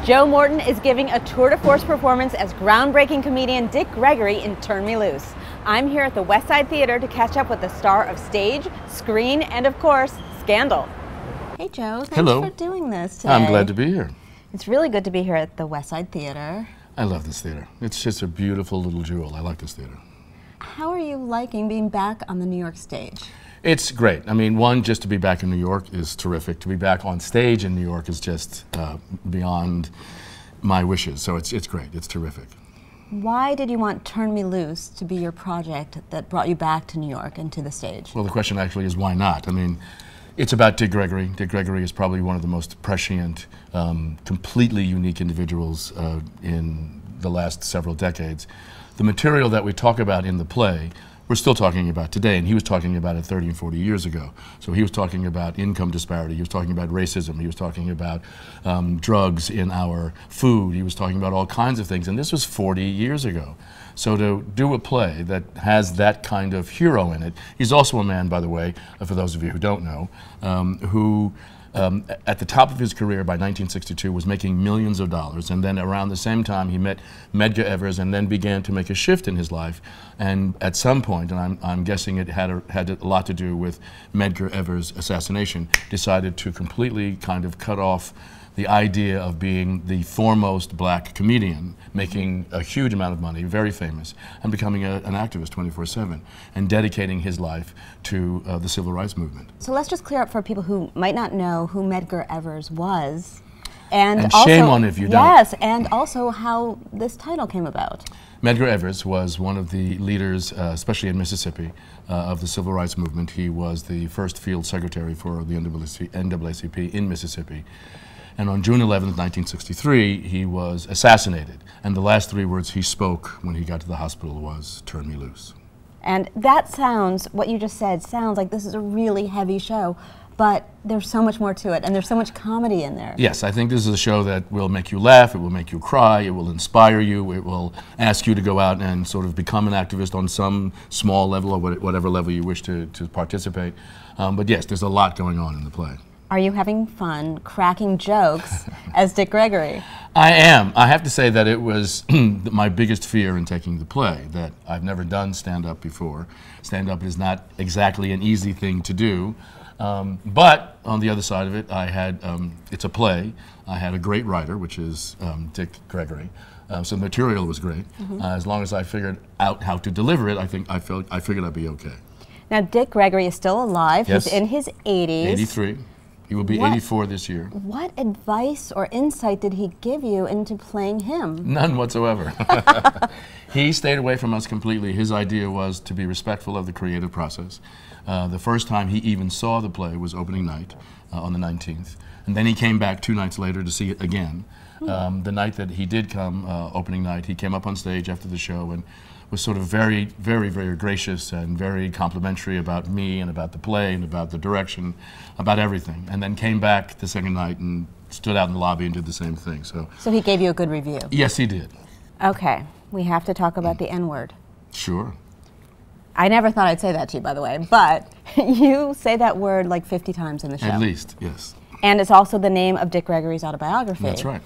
Joe Morton is giving a tour de force performance as groundbreaking comedian Dick Gregory in Turn Me Loose. I'm here at the West Side Theater to catch up with the star of stage, screen, and of course, Scandal. Hey Joe, thanks for doing this today. I'm glad to be here. It's really good to be here at the West Side Theater. I love this theater. It's just a beautiful little jewel. I like this theater. How are you liking being back on the New York stage? It's great. I mean, one, just to be back in New York is terrific. To be back on stage in New York is just beyond my wishes. So it's great. It's terrific. Why did you want Turn Me Loose to be your project that brought you back to New York and to the stage? Well, the question actually is why not? I mean, it's about Dick Gregory. Dick Gregory is probably one of the most prescient, completely unique individuals in the last several decades. The material that we talk about in the play, we're still talking about today, and he was talking about it 30 and 40 years ago. So he was talking about income disparity, he was talking about racism, he was talking about drugs in our food, he was talking about all kinds of things, and this was 40 years ago. So to do a play that has that kind of hero in it, he's also a man, by the way, for those of you who don't know, who at the top of his career by 1962 was making millions of dollars, and then around the same time he met Medgar Evers and then began to make a shift in his life, and at some point, and I'm guessing it had a lot to do with Medgar Evers' assassination, decided to completely kind of cut off the idea of being the foremost black comedian, making a huge amount of money, very famous, and becoming an activist 24/7, and dedicating his life to the civil rights movement. So let's just clear up for people who might not know who Medgar Evers was. And also, shame on if you don't. Yes, and also how this title came about. Medgar Evers was one of the leaders, especially in Mississippi, of the civil rights movement. He was the first field secretary for the NAACP in Mississippi. And on June 11th, 1963, he was assassinated. And the last 3 words he spoke when he got to the hospital was, "Turn me loose." And that sounds, what you just said, sounds like this is a really heavy show, but there's so much more to it, and there's so much comedy in there. Yes, I think this is a show that will make you laugh, it will make you cry, it will inspire you, it will ask you to go out and sort of become an activist on some small level or whatever level you wish to participate. But yes, there's a lot going on in the play. Are you having fun cracking jokes as Dick Gregory? I am. I have to say that it was my biggest fear in taking the play, that I've never done stand-up before. Stand-up is not exactly an easy thing to do, but on the other side of it, I had, it's a play. I had a great writer, which is Dick Gregory, so the material was great. As long as I figured out how to deliver it, I figured I'd be okay. Now, Dick Gregory is still alive. Yes. He's in his 80s. 83. He will be 84 this year. What advice or insight did he give you into playing him? None whatsoever. He stayed away from us completely. His idea was to be respectful of the creative process. The first time he even saw the play was opening night on the 19th. And then he came back 2 nights later to see it again. The night that he did come, opening night, he came up on stage after the show and was sort of very, very, very gracious and very complimentary about me and about the play and about the direction, about everything. And then came back the second night and stood out in the lobby and did the same thing. So he gave you a good review? Yes, he did. Okay, we have to talk about the N-word. Sure. I never thought I'd say that to you, by the way, but you say that word like 50 times in the show. At least, yes. And it's also the name of Dick Gregory's autobiography. That's right.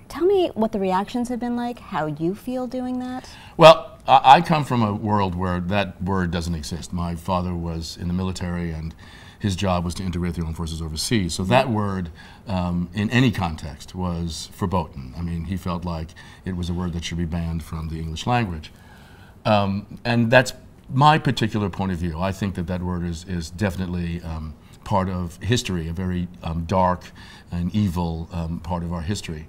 Tell me what the reactions have been like, how you feel doing that. Well, I come from a world where that word doesn't exist. My father was in the military and his job was to integrate the armed forces overseas. So that word, in any context, was verboten. I mean, he felt like it was a word that should be banned from the English language. And that's my particular point of view. I think that that word is definitely part of history, a very dark and evil part of our history.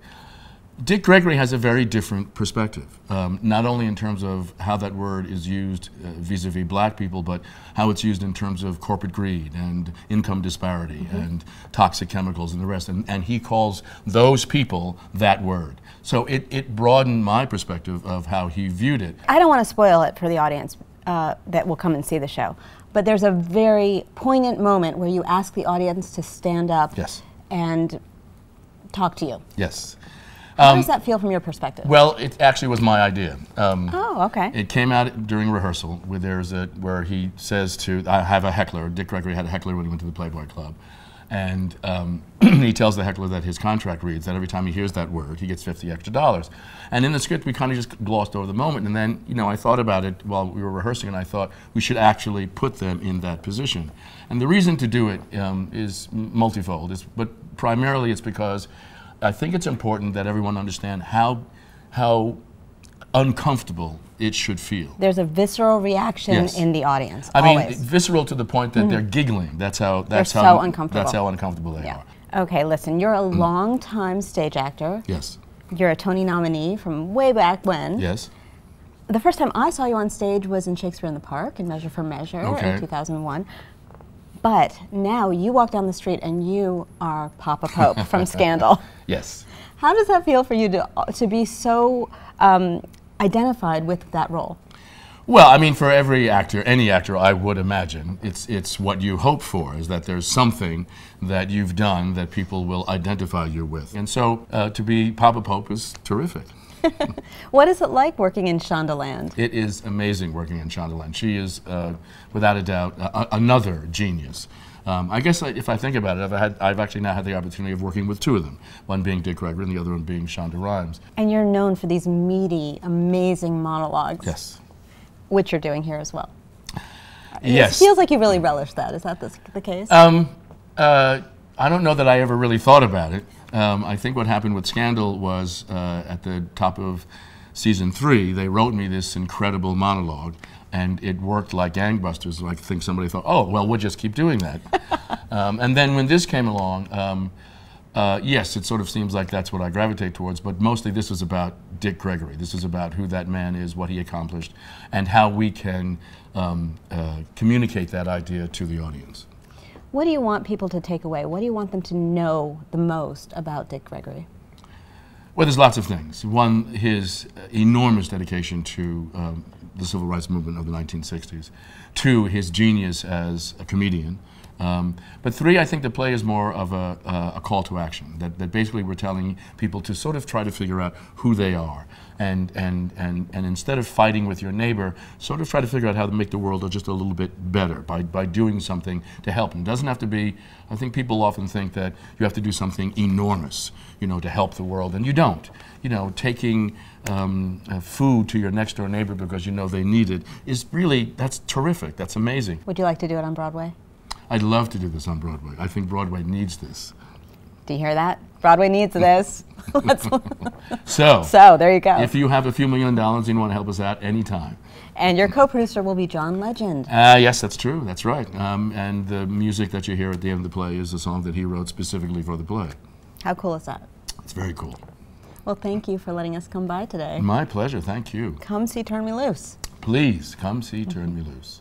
Dick Gregory has a very different perspective, not only in terms of how that word is used vis-a-vis black people, but how it's used in terms of corporate greed and income disparity and toxic chemicals and the rest. And he calls those people that word. So it broadened my perspective of how he viewed it. I don't want to spoil it for the audience that will come and see the show, but there's a very poignant moment where you ask the audience to stand up and talk to you. Yes. How does that feel from your perspective? Well, it actually was my idea. Oh, okay. It came out during rehearsal where he says to, I have a heckler, Dick Gregory had a heckler when he went to the Playboy Club. And he tells the heckler that his contract reads that every time he hears that word, he gets $50 extra. And in the script, we kind of just glossed over the moment. And then, you know, I thought about it while we were rehearsing, and I thought we should actually put them in that position. And the reason to do it is multifold, but primarily it's because I think it's important that everyone understand how uncomfortable it should feel. There's a visceral reaction Yes. in the audience. I always. mean, visceral to the point that they're giggling. That's how so uncomfortable. That's how uncomfortable they are. Okay, listen, you're a long-time stage actor. Yes. You're a Tony nominee from way back when. Yes. The first time I saw you on stage was in Shakespeare in the Park in Measure for Measure in 2001. But now you walk down the street and you are Papa Pope from Scandal. Yes. How does that feel for you to be so identified with that role? Well, I mean, for every actor, any actor, I would imagine, it's what you hope for, is that there's something that you've done that people will identify you with. And so to be Papa Pope is terrific. What is it like working in Shondaland? It is amazing working in Shondaland. She is, without a doubt, another genius. I guess if I think about it, I've actually now had the opportunity of working with two of them, one being Dick Gregory and the other one being Shonda Rhimes. And you're known for these meaty, amazing monologues. Yes. Which you're doing here as well. Yes. It feels like you really relish that. Is that the case? I don't know that I ever really thought about it. I think what happened with Scandal was at the top of season 3, they wrote me this incredible monologue, and it worked like gangbusters. I think somebody thought, oh, well, we'll just keep doing that. And then when this came along, yes, it sort of seems like that's what I gravitate towards, but mostly this is about Dick Gregory. This is about who that man is, what he accomplished, and how we can communicate that idea to the audience. What do you want people to take away? What do you want them to know the most about Dick Gregory? Well, there's lots of things. One, his enormous dedication to the civil rights movement of the 1960s. 2, his genius as a comedian. But 3, I think the play is more of a call to action, that basically we're telling people to sort of try to figure out who they are, and instead of fighting with your neighbor, sort of try to figure out how to make the world just a little bit better by doing something to help them. It doesn't have to be, I think people often think that you have to do something enormous, you know, to help the world, and you don't. You know, taking food to your next door neighbor because you know they need it is really, that's terrific, that's amazing. Would you like to do it on Broadway? I'd love to do this on Broadway. I think Broadway needs this. Do you hear that? Broadway needs this. So there you go. If you have a few $1 million and you want to help us out, anytime. And your co-producer will be John Legend. Yes, that's true. That's right. And the music that you hear at the end of the play is a song that he wrote specifically for the play. How cool is that? It's very cool. Well, thank you for letting us come by today. My pleasure. Thank you. Come see Turn Me Loose. Please come see Turn Me Loose.